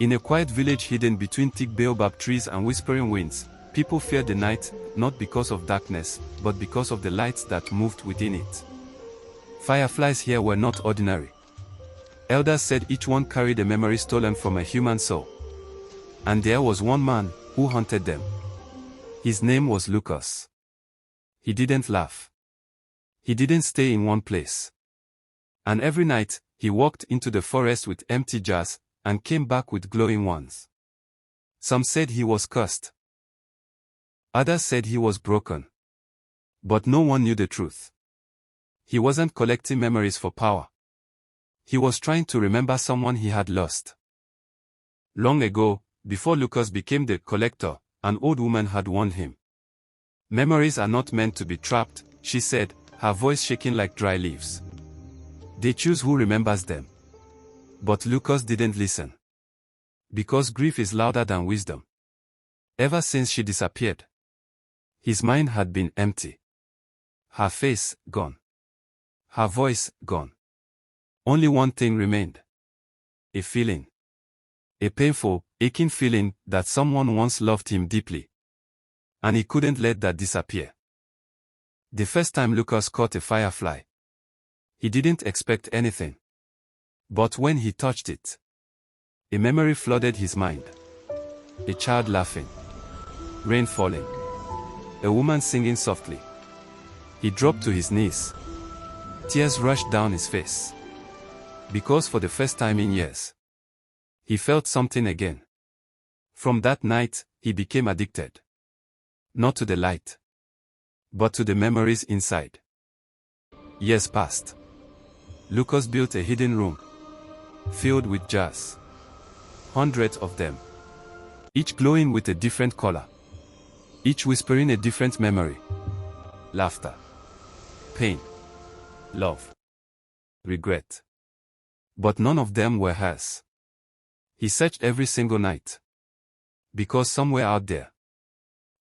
In a quiet village hidden between thick baobab trees and whispering winds, people feared the night, not because of darkness, but because of the lights that moved within it. Fireflies here were not ordinary. Elders said each one carried a memory stolen from a human soul. And there was one man who haunted them. His name was Lucas. He didn't laugh. He didn't stay in one place. And every night, he walked into the forest with empty jars, and came back with glowing ones. Some said he was cursed. Others said he was broken. But no one knew the truth. He wasn't collecting memories for power. He was trying to remember someone he had lost. Long ago, before Lucas became the collector, an old woman had warned him. Memories are not meant to be trapped, she said, her voice shaking like dry leaves. They choose who remembers them. But Lucas didn't listen. Because grief is louder than wisdom. Ever since she disappeared, his mind had been empty. Her face, gone. Her voice, gone. Only one thing remained. A feeling. A painful, aching feeling that someone once loved him deeply. And he couldn't let that disappear. The first time Lucas caught a firefly, he didn't expect anything. But when he touched it, a memory flooded his mind. A child laughing. Rain falling. A woman singing softly. He dropped to his knees. Tears rushed down his face. Because for the first time in years, he felt something again. From that night, he became addicted. Not to the light, but to the memories inside. Years passed. Lucas built a hidden room, filled with jars. Hundreds of them. Each glowing with a different color. Each whispering a different memory. Laughter. Pain. Love. Regret. But none of them were hers. He searched every single night. Because somewhere out there,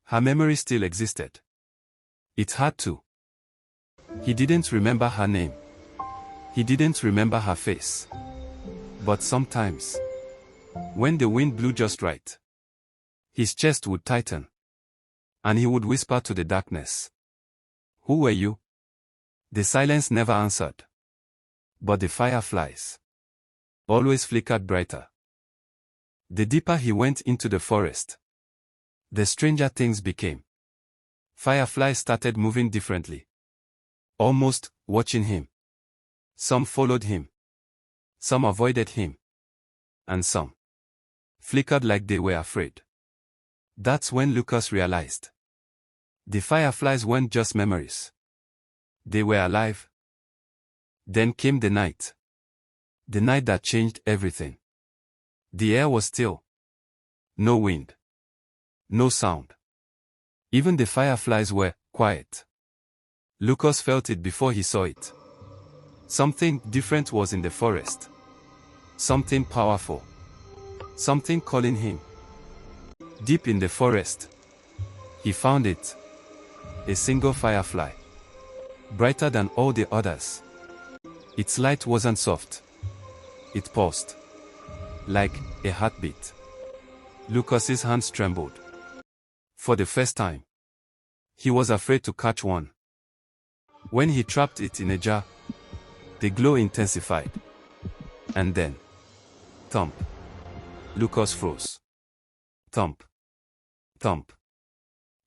her memory still existed. It had to. He didn't remember her name. He didn't remember her face. But sometimes, when the wind blew just right, his chest would tighten. And he would whisper to the darkness. Who were you? The silence never answered. But the fireflies always flickered brighter. The deeper he went into the forest, the stranger things became. Fireflies started moving differently. Almost watching him. Some followed him. Some avoided him. And some flickered like they were afraid. That's when Lucas realized. The fireflies weren't just memories. They were alive. Then came the night. The night that changed everything. The air was still. No wind. No sound. Even the fireflies were quiet. Lucas felt it before he saw it. Something different was in the forest. Something powerful. Something calling him. Deep in the forest, he found it. A single firefly. Brighter than all the others. Its light wasn't soft. It pulsed. Like a heartbeat. Lucas's hands trembled. For the first time, he was afraid to catch one. When he trapped it in a jar, the glow intensified. And then, thump. Lucas froze. Thump. Thump.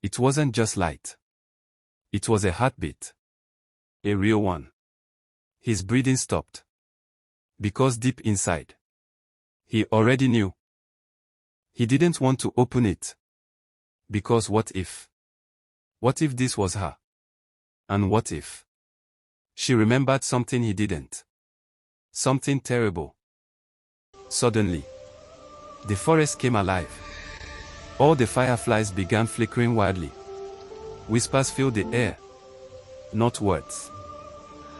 It wasn't just light. It was a heartbeat. A real one. His breathing stopped. Because deep inside, he already knew. He didn't want to open it. Because what if? What if this was her? And what if she remembered something he didn't? Something terrible. Suddenly, the forest came alive. All the fireflies began flickering wildly. Whispers filled the air. Not words,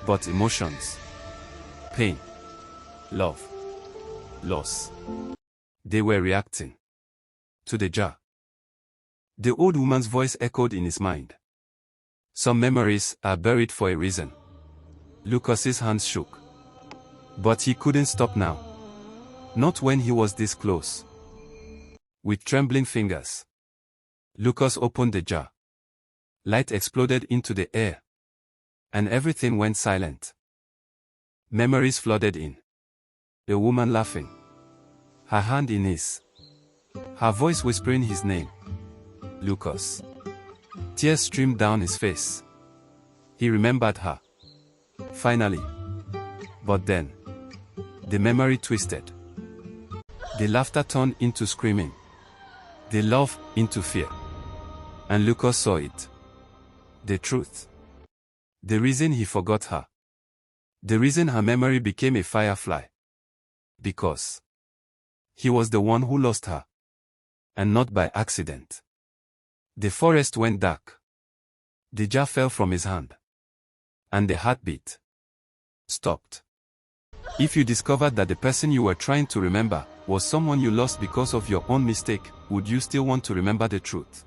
but emotions. Pain. Love. Loss. They were reacting to the jar. The old woman's voice echoed in his mind. Some memories are buried for a reason. Lucas's hands shook. But he couldn't stop now. Not when he was this close. With trembling fingers, Lucas opened the jar. Light exploded into the air. And everything went silent. Memories flooded in. A woman laughing. Her hand in his. Her voice whispering his name. Lucas. Tears streamed down his face. He remembered her. Finally. But then, the memory twisted. The laughter turned into screaming. The love into fear. And Lucas saw it. The truth. The reason he forgot her. The reason her memory became a firefly. Because he was the one who lost her. And not by accident. The forest went dark. The jar fell from his hand. And the heartbeat stopped. If you discovered that the person you were trying to remember was someone you lost because of your own mistake, would you still want to remember the truth?